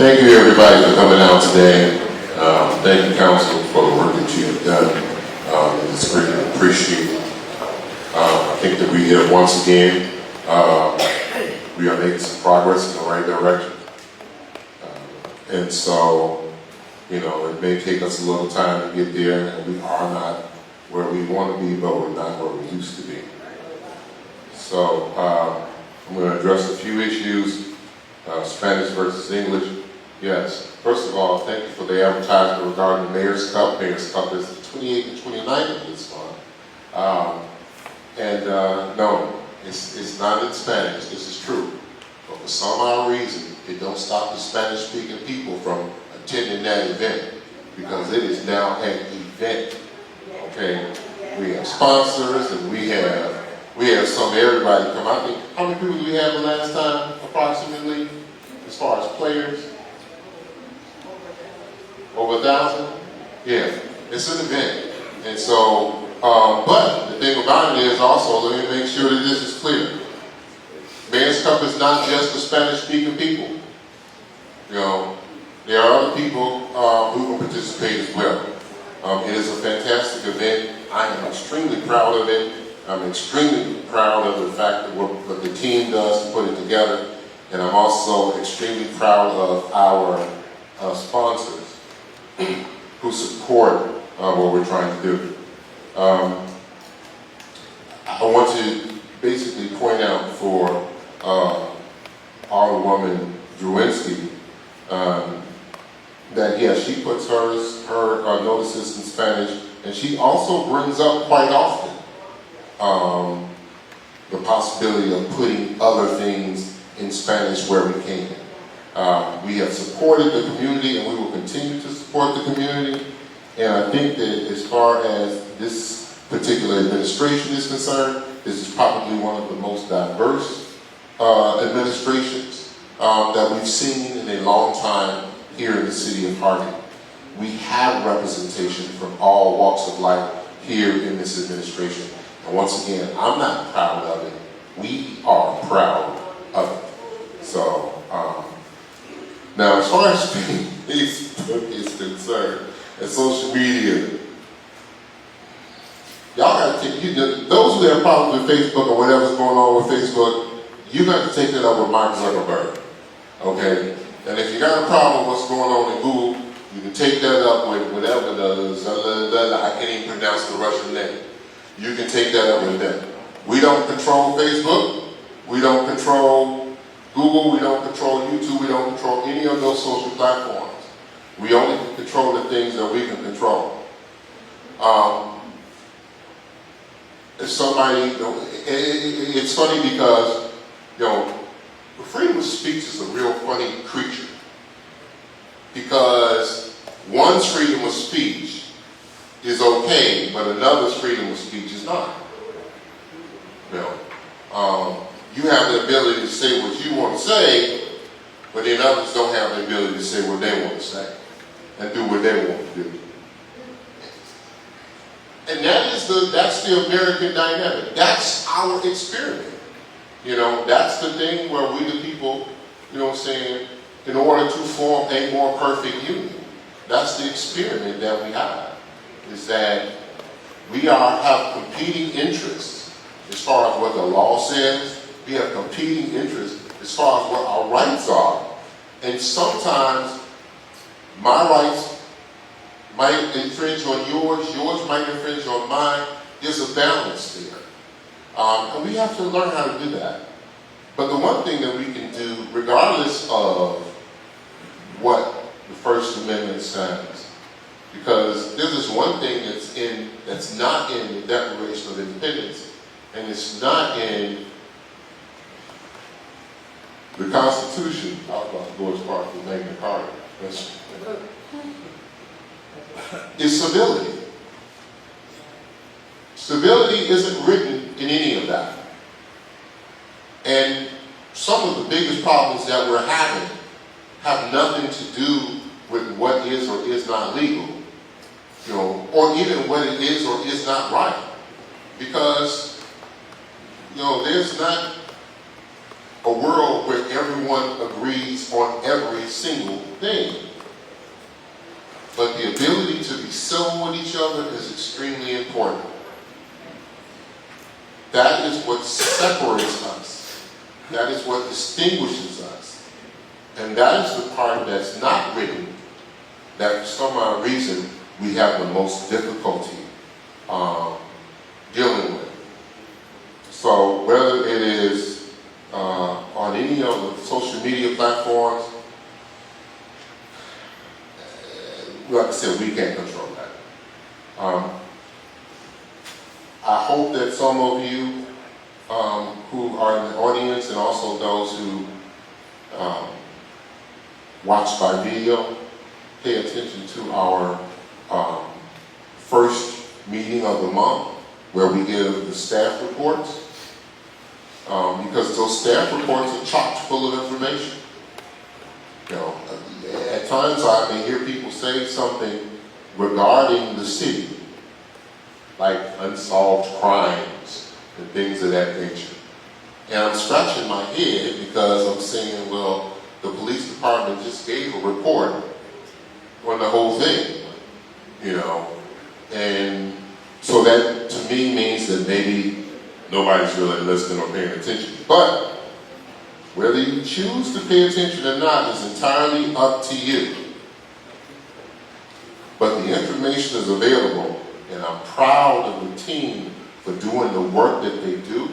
Thank you, everybody, for coming out today. Thank you, Council, for the work that you have done. It's greatly appreciated. I think that we have once again, we are making some progress in the right direction. And so, you know, it may take us a little time to get there, and we are not where we want to be, but we're not where we used to be. So, I'm going to address a few issues. Spanish versus English. Yes. First of all, thank you for the advertisement regarding the Mayor's Cup. Mayor's Cup is the 28th and 29th of this month. No, it's not in Spanish. This is true. But for some odd reason, it don't stop the Spanish-speaking people from attending that event, because it is now an event. Okay? We have sponsors, and we have some everybody come. I think, how many people do we have the last time, approximately, as far as players? Over 1,000? Yeah, it's an event. And so, but the thing about it is also, let me make sure that this is clear. Mayor's Cup is not just for Spanish-speaking people. You know, there are other people who will participate as well. It is a fantastic event. I am extremely proud of it. I'm extremely proud of the fact that what the team does to put it together. And I'm also extremely proud of our sponsors who support what we're trying to do. I want to basically point out for Alderwoman Drewinski that, yeah, she puts her notices in Spanish, and she also brings up quite often the possibility of putting other things in Spanish where we can. We have supported the community, and we will continue to support the community. And I think that as far as this particular administration is concerned, this is probably one of the most diverse administrations that we've seen in a long time here in the city of Harding. We have representation from all walks of life here in this administration. And once again, I'm not proud of it. We are proud of it. So, now as far as Facebook is concerned, and social media, y'all got to take, those who have problems with Facebook or whatever's going on with Facebook, you got to take that up with Mark Zuckerberg, okay? And if you got a problem with what's going on in Google, you can take that up with whatever I can't even pronounce the Russian name. You can take that up with them. We don't control Facebook. We don't control Google. We don't control YouTube. We don't control any of those social platforms. We only can control the things that we can control. If somebody, it's funny because, freedom of speech is a real funny creature. Because one's freedom of speech is okay, but another's freedom of speech is not. You have the ability to say what you want to say, but then others don't have the ability to say what they want to say and do what they want to do. And that's the American dynamic. That's our experiment. That's the thing where we the people, in order to form a more perfect union. That's the experiment that we have, is that we have competing interests as far as what the law says. We have competing interests as far as what our rights are. And sometimes my rights might infringe on yours, yours might infringe on mine. There's a balance there. And we have to learn how to do that. But the one thing that we can do, regardless of what the First Amendment says, because there's this one thing that's not in the Declaration of Independence, and it's not in the Constitution. I was about to go as far as the Magna Carta. Is civility. Civility isn't written in any of that. And some of the biggest problems that we're having have nothing to do with what is or is not legal, or even what it is or is not right. Because, there's not a world where everyone agrees on every single thing. with each other is extremely important. That is what separates us. That is what distinguishes us. And that is the part that's not written, that for some odd reason we have the most difficulty dealing with. So whether it is on any of the social media platforms, like I said, we can't control that. I hope that some of you who are in the audience and also those who watch by video pay attention to our first meeting of the month where we give the staff reports, because those staff reports are chock full of information. You know, at times I may hear people say something regarding the city, like unsolved crimes and things of that nature. And I'm scratching my head because I'm saying, well, the police department just gave a report on the whole thing, you know. And so that to me means that maybe nobody's really listening or paying attention. But whether you choose to pay attention or not is entirely up to you. But the information is available, and I'm proud of the team for doing the work that they do,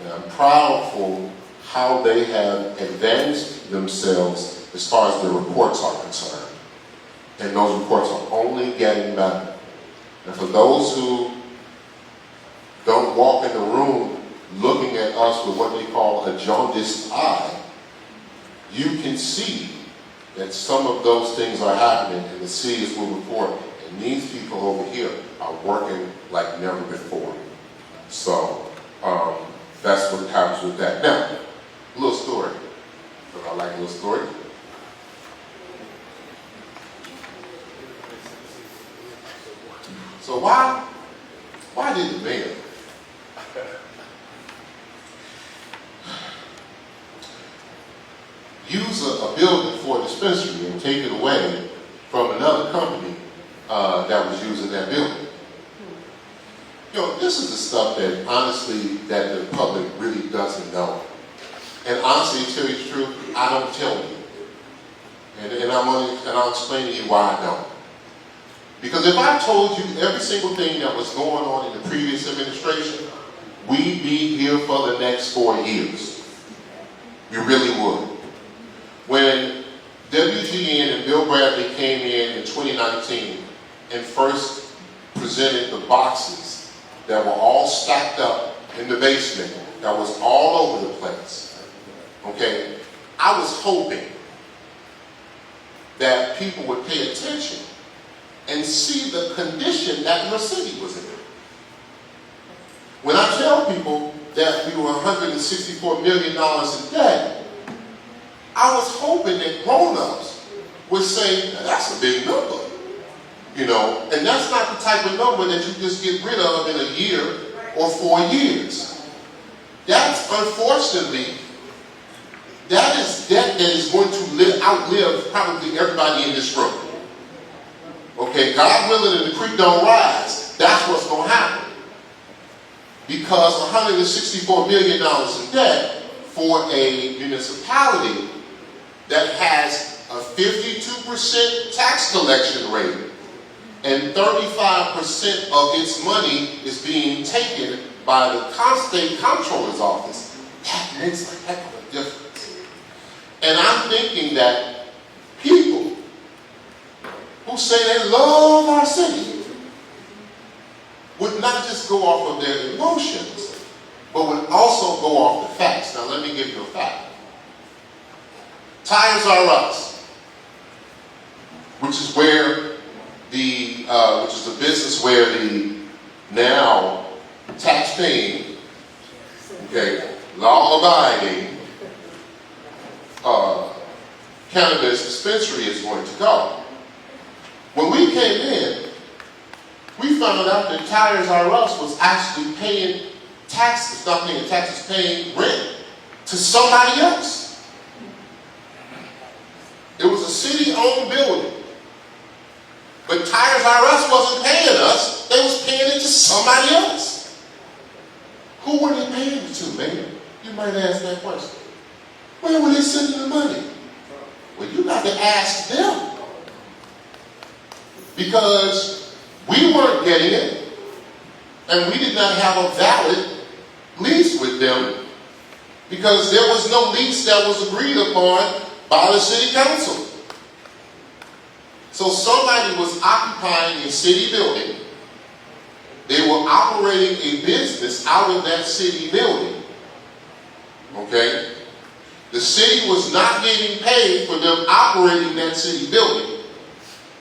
and I'm proud for how they have advanced themselves as far as their reports are concerned. And those reports are only getting better. And for those who don't walk in the room looking at us with what they call a jaundiced eye, you can see that some of those things are happening, and the cities will report, and these people over here are working like never before. So that's what happens with that. Now, a little story. I like a little story. So why did the mayor use a building for a dispensary and take it away from another company that was using that building? You know, this is the stuff that honestly that the public really doesn't know. And honestly, to tell you the truth, I don't tell you. And I'll explain to you why I don't. Because if I told you every single thing that was going on in the previous administration, we'd be here for the next 4 years. We really would. When WGN and Bill Bradley came in 2019 and first presented the boxes that were all stacked up in the basement, that was all over the place, okay, I was hoping that people would pay attention and see the condition that your city was in. When I tell people that we were $164 million in debt, I was hoping that grown-ups would say, that's a big number, you know, and that's not the type of number that you just get rid of in a year or 4 years. That's, unfortunately, that is debt that is going to outlive probably everybody in this room. Okay, God willing and the creek don't rise, that's what's going to happen. Because $164 million in debt for a municipality that has a 52% tax collection rate and 35% of its money is being taken by the state comptroller's office, that makes a heck of a difference. And I'm thinking that people who say they love our city would not just go off of their emotions, but would also go off the facts. Now let me give you a fact. Tires R Us, which is where which is the business where the now tax-paying, okay, law-abiding cannabis dispensary is going to go. When we came in, we found out that Tires R Us was actually paying taxes, not paying taxes, paying rent to somebody else. It was a city-owned building. But Tires R Us wasn't paying us, they was paying it to somebody else. Who were they paying it to, man? You might ask that question. Where were they sending the money? Well, you got to ask them. Because we weren't getting it, and we did not have a valid lease with them, because there was no lease that was agreed upon by the city council. So somebody was occupying a city building. They were operating a business out of that city building. Okay? The city was not getting paid for them operating that city building,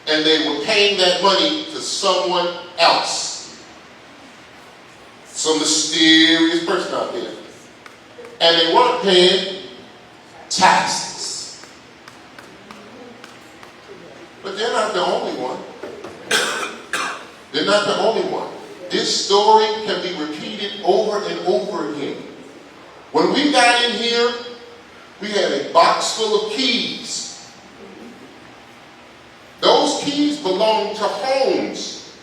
and they were paying that money to someone else. Some mysterious person out there. And they weren't paying taxes. But they're not the only one. They're not the only one. This story can be repeated over and over again. When we got in here, we had a box full of keys. Those keys belonged to homes,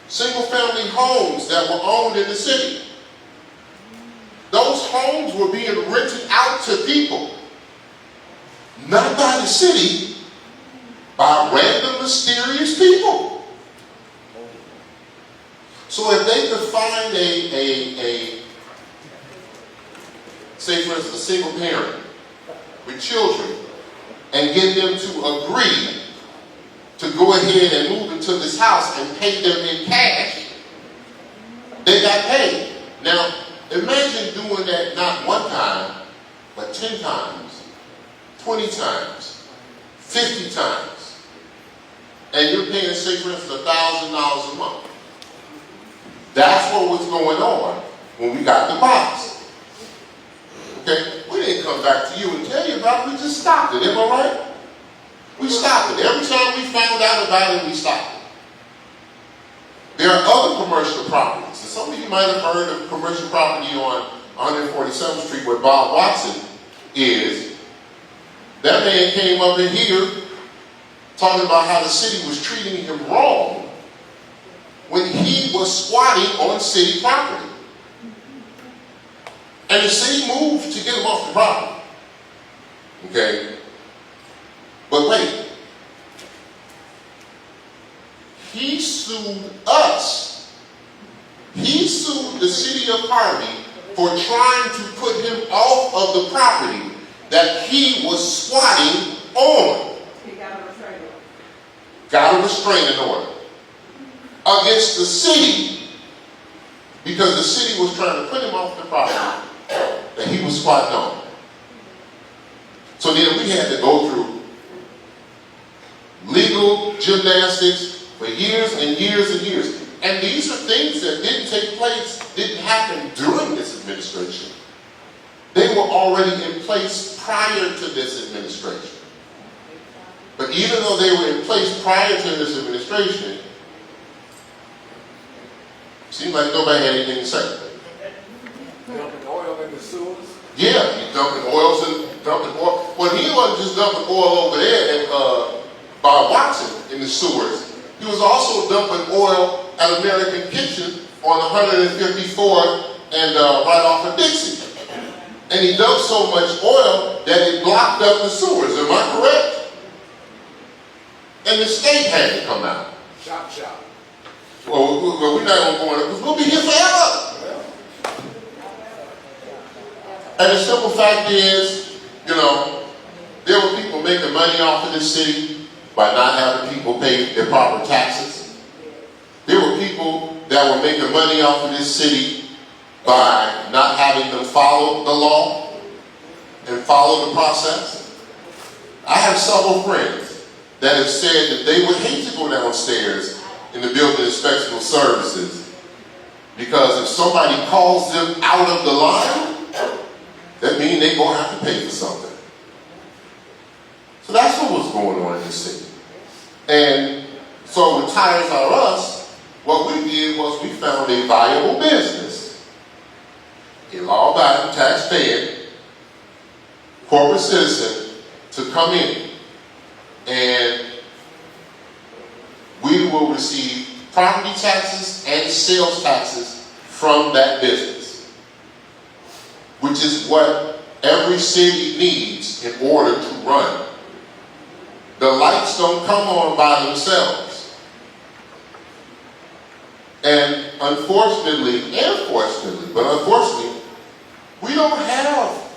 single-family homes that were owned in the city. Those homes were being rented out to people, not by the city, by random mysterious people. So if they could find say for instance, a single parent with children and get them to agree to go ahead and move into this house and pay them in cash, they got paid. Now, imagine doing that not one time, but 10 times, 20 times, 50 times. And you're paying, say for instance, $1,000 a month. That's what was going on when we got the box. Okay? We didn't come back to you and tell you about it, we just stopped it, am I right? We stopped it. Every time we found out about it, we stopped it. There are other commercial properties. And some of you might have heard of commercial property on 147th Street where Bob Watson is. That man came up in here talking about how the city was treating him wrong when he was squatting on city property. And the city moved to get him off the property. Okay? But wait. He sued us. He sued the city of Harvey for trying to put him off of the property that he was squatting on. He got a restraining order. Got a restraining order against the city because the city was trying to put him off the property that he was squatting on. So then we had to go through legal gymnastics for years and years and years. And these are things that didn't take place, didn't happen during this administration. They were already in place prior to this administration. But even though they were in place prior to this administration, it seemed like nobody had anything to say. Dumping oil in the sewers? Yeah, he's dumping oils and dumping oil. Well, he wasn't just dumping oil over there at Bob Watson in the sewers. He was also dumping oil at American Kitchen on 154th and right off of Dixie. And he dumped so much oil that it blocked up the sewers. Am I correct? And the state had to come out. Chop, chop. Well, we're not going to go in because we'll be here forever. And the simple fact is, you know, there were people making money off of this city by not having people pay their proper taxes. There were people that were making money off of this city by not having them follow the law and follow the process. I have several friends that have said that they would hate to go downstairs in the building inspectional services because if somebody calls them out of the line, that means they're going to have to pay for something. So that's what was going on in this city. And so with Tires R Us, what we did was we found a viable business, a law-abiding, tax-paying, corporate citizen to come in and we will receive property taxes and sales taxes from that business, which is what every city needs in order to run. The lights don't come on by themselves. And unfortunately, we don't have,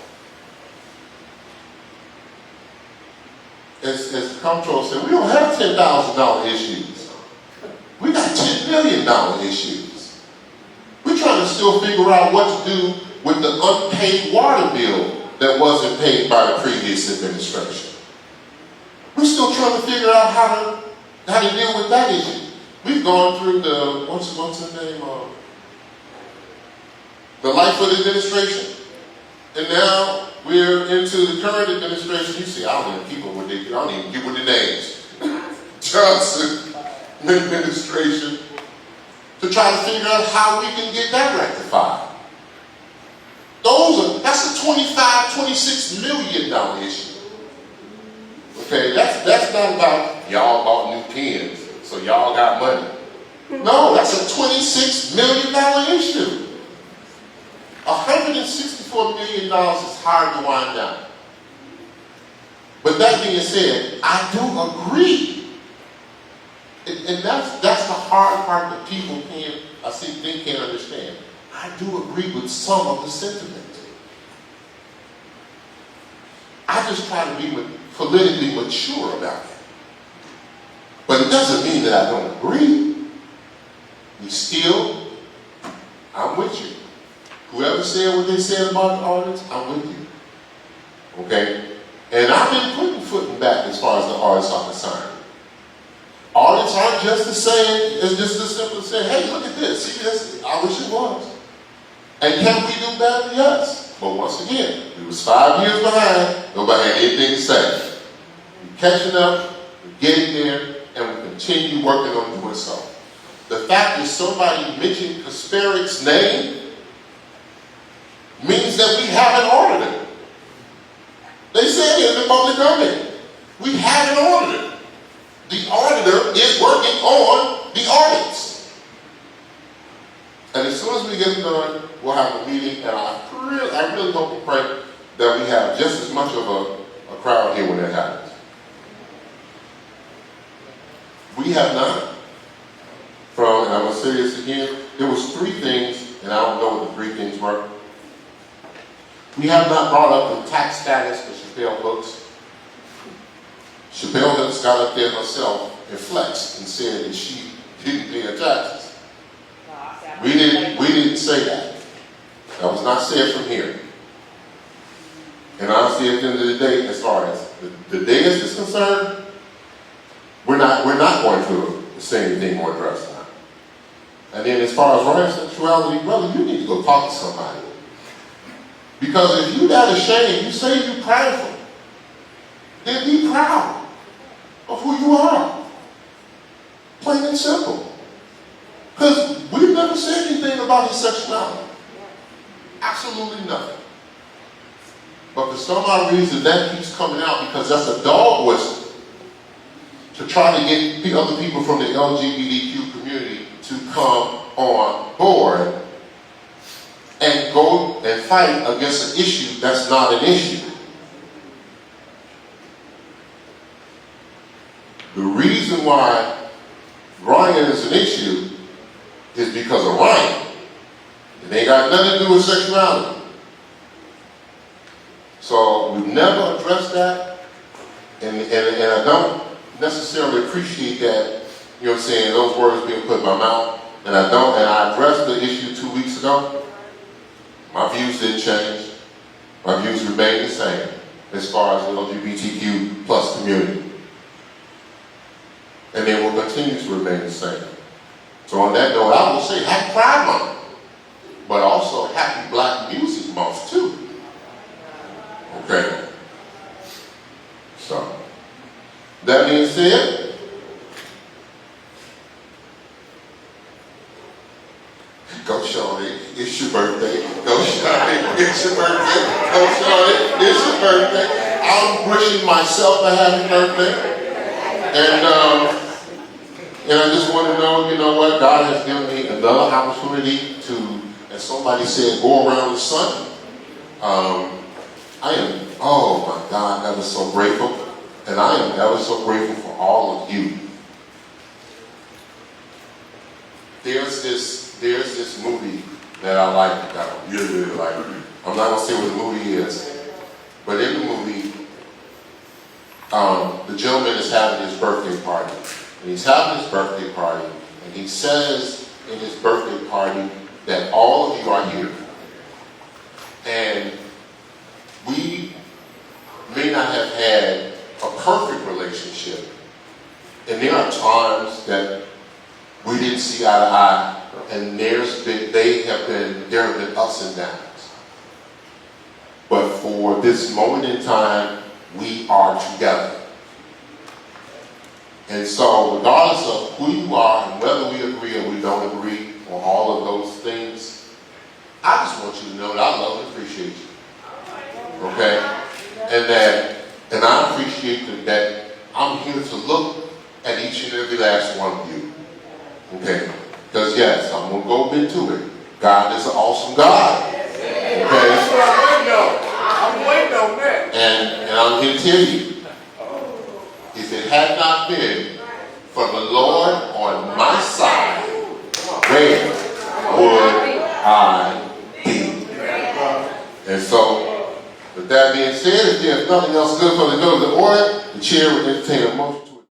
as the comptroller said, we don't have $10,000 issues. We got $10 million issues. We're trying to still figure out what to do with the unpaid water bill that wasn't paid by the previous administration. We're still trying to figure out how to deal with that issue. We've gone through the, what's the name of? The Lightfoot administration. And now we're into the current administration. You see, I don't even keep with I don't even keep with the names. Johnson administration, to try to figure out how we can get that rectified. That's a $25-26 million issue. Okay, that's not about y'all bought new pens, so y'all got money. No, that's a $26 million issue. $164 million is hard to wind down. But that being said, I do agree. And that's the hard part that people can't understand. I do agree with some of the sentiment. I just try to be politically mature about it. But it doesn't mean that I don't agree. I'm with you. Whoever said what they said about the artists, I'm with you. Okay? And I've been putting foot in back as far as the artists are concerned. Artists aren't just the same as just as simple as saying, hey, look at this. See this? I wish it was. And can we do better? Yes. But once again, we was 5 years behind. Nobody had anything to say. We're catching up. We're getting there. And we continue working on doing so. The fact that somebody mentioned Kasparik's name means that we haven't audited it. They said it in the public domain. We haven't audited it. The auditor is working on the audits. And as soon as we get done, we'll have a meeting, and I really hope and pray that we have just as much of a crowd here when that happens. We have not, and I'm going to say this again, there was 3 things, and I don't know what the 3 things were. We have not brought up the tax status for Chappelle Books. Chappelle Hooks got up there herself and flexed and said that she didn't pay her taxes. We didn't say that. That was not said from here. And honestly, at the end of the day, as far as the dais is concerned, we're not going to say anything more address now. And then as far as Ryan's sexuality, brother, you need to go talk to somebody. Because if you're that ashamed, you say you're prideful, then be proud of who you are. Plain and simple. Because we've never said anything about his sexuality. Absolutely nothing. But for some odd reason, that keeps coming out because that's a dog whistle to try to get the other people from the LGBTQ community to come on board and go and fight against an issue that's not an issue. The reason why Ryan is an issue is because of Ryan. It ain't got nothing to do with sexuality. So we've never addressed that, and I don't necessarily appreciate that, you know what I'm saying, those words being put in my mouth, and I addressed the issue 2 weeks ago. My views didn't change. My views remain the same as far as the LGBTQ plus community. And they will continue to remain the same. So on that note, I will say Happy Pride Month, but also Happy Black Music Month too. Okay? So, that being said, go Shawty, it's your birthday. Go Shawty, it's your birthday. Go Shawty, it's your birthday. I'm wishing myself a happy birthday. And And I just want to know, you know what, God has given me another opportunity to, as somebody said, go around the sun. I am, oh my God, ever so grateful. And I am ever so grateful for all of you. There's this movie that I like, that I really, really like. I'm not going to say what the movie is, but in the movie, the gentleman is having his birthday party. And he's having his birthday party, and he says in his birthday party that all of you are here. And we may not have had a perfect relationship. And there are times that we didn't see eye to eye, and there have been ups and downs. But for this moment in time, we are together. And so regardless of who you are and whether we agree or we don't agree on all of those things, I just want you to know that I love and appreciate you. Okay? And I appreciate that I'm here to look at each and every last one of you. Okay? Because yes, I'm going to go into it. God is an awesome God. Okay? I'm waiting on that. And I'm here to tell you, if it had not been for the Lord on my side, where would I be? And so, with that being said, if there's nothing else good for the good of the order, the chair would entertain a motion.